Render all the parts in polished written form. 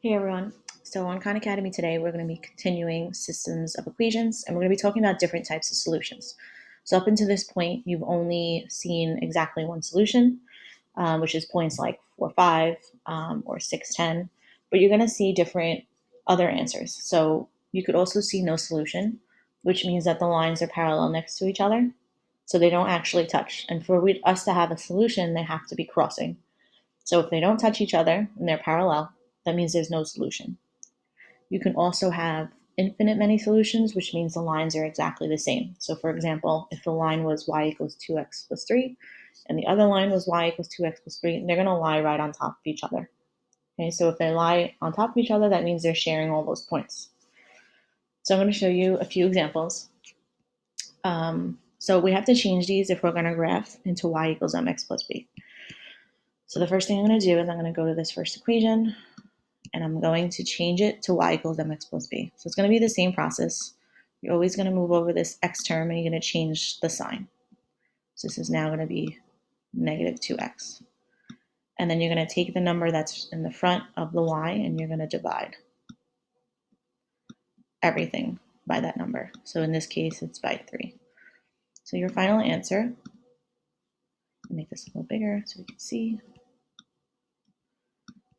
Hey everyone. So on Khan Academy today, we're going to be continuing systems of equations, and we're going to be talking about different types of solutions. So up until this point, you've only seen exactly one solution, which is points like 4, 5, or 6, 10, but you're going to see different other answers. So you could also see no solution, which means that the lines are parallel next to each other, so they don't actually touch. And for us to have a solution, they have to be crossing. So if they don't touch each other and they're parallel, that means there's no solution. You can also have infinite many solutions, which means the lines are exactly the same. So for example, if the line was y equals 2x plus 3, and the other line was y equals 2x plus 3, they're going to lie right on top of each other. Okay, so if they lie on top of each other, that means they're sharing all those points. So I'm going to show you a few examples. So we have to change these if we're going to graph into y equals mx plus b. So the first thing I'm going to do is I'm going to go to this first equation, and I'm going to change it to y equals mx plus b. So it's going to be the same process. You're always going to move over this x term, and you're going to change the sign. So this is now going to be negative 2x. And then you're going to take the number that's in the front of the y, and you're going to divide everything by that number. So in this case, it's by 3. So your final answer, I'll make this a little bigger so we can see.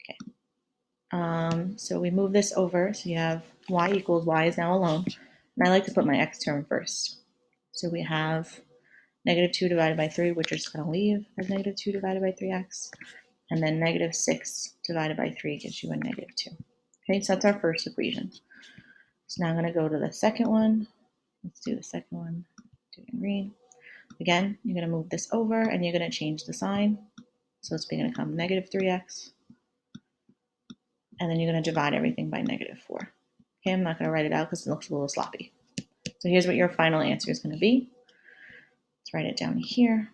Okay. So we move this over. So you have y equals, y is now alone. And I like to put my x term first. So we have negative 2 divided by 3, which we're just going to leave as negative 2 divided by 3x. And then negative 6 divided by 3 gives you a negative 2. Okay, so that's our first equation. So now I'm going to go to the second one. Let's do the second one. Do it in green. Again, you're going to move this over, and you're going to change the sign. So it's going to become negative 3x. And then you're going to divide everything by negative 4. Okay, I'm not going to write it out because it looks a little sloppy. So here's what your final answer is going to be. Let's write it down here.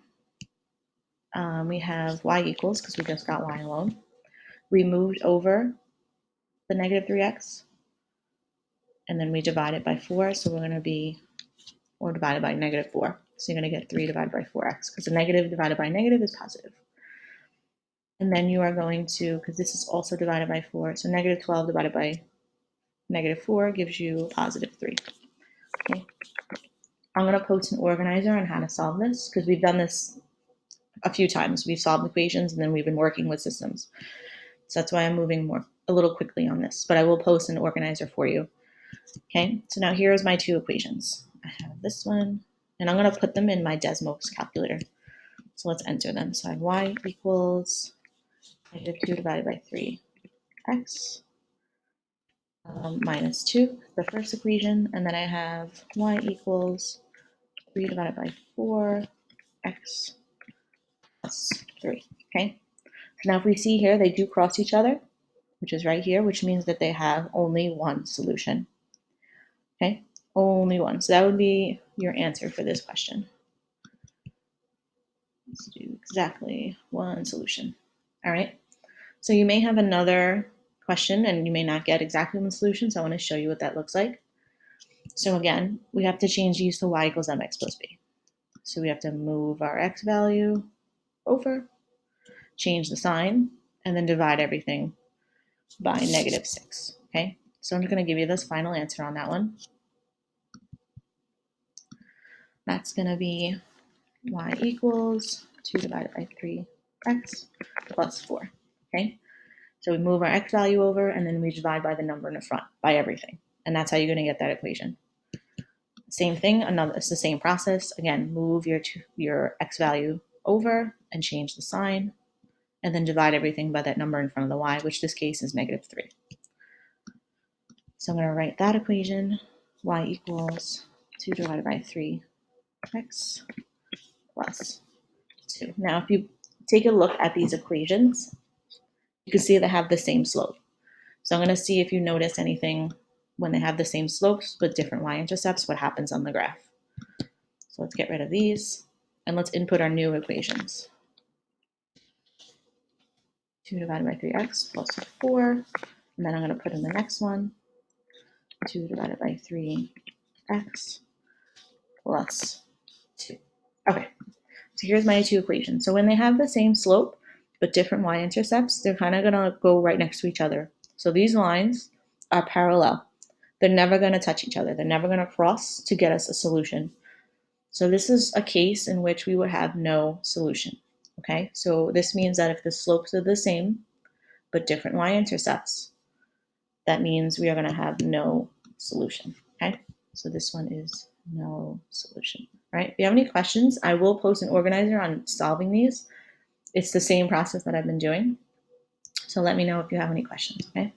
We have y equals, because we just got y alone. We moved over the negative 3x, and then we divide it by 4, so we're going to be, or divided by negative 4. So you're going to get 3 divided by 4x, because a negative divided by negative is positive. And then you are going to, because this is also divided by 4, so negative 12 divided by negative 4 gives you positive 3. Okay. I'm going to post an organizer on how to solve this, because we've done this a few times. We've solved equations, and then we've been working with systems. So that's why I'm moving a little quickly on this, but I will post an organizer for you. Okay, so now here's my two equations. I have this one, and I'm going to put them in my Desmos calculator. So let's enter them. So I have y equals negative 2 divided by 3x minus 2, the first equation, and then I have y equals 3 divided by 4x plus 3. Okay, so now if we see here, they do cross each other, which is right here, which means that they have only one solution. Okay, only one. So that would be your answer for this question. Let's do exactly one solution. All right, so you may have another question and you may not get exactly one solution, so I want to show you what that looks like. So again, we have to change these to y equals mx plus b. So we have to move our x value over, change the sign, and then divide everything by negative 6. Okay, so I'm just going to give you this final answer on that one. That's going to be y equals 2 divided by 3x plus 4. Okay, so we move our x value over, and then we divide by the number in the front, by everything. And that's how you're going to get that equation. Same thing, it's the same process. Again, move your x value over and change the sign, and then divide everything by that number in front of the y, which this case is negative 3. So I'm going to write that equation, y equals 2 divided by 3x plus 2. Now, if you take a look at these equations, you can see they have the same slope. So I'm going to see if you notice anything when they have the same slopes but different y-intercepts, what happens on the graph. So let's get rid of these, and let's input our new equations. 2 divided by 3x plus 4, and then I'm going to put in the next one, 2 divided by 3x plus 2. Okay, so here's my two equations. So when they have the same slope but different y-intercepts, they're kind of going to go right next to each other. So these lines are parallel. They're never going to touch each other. They're never going to cross to get us a solution. So this is a case in which we would have no solution. Okay, so this means that if the slopes are the same, but different y-intercepts, that means we are going to have no solution. Okay, so this one is no solution. All right, if you have any questions, I will post an organizer on solving these. It's the same process that I've been doing. So let me know if you have any questions, okay?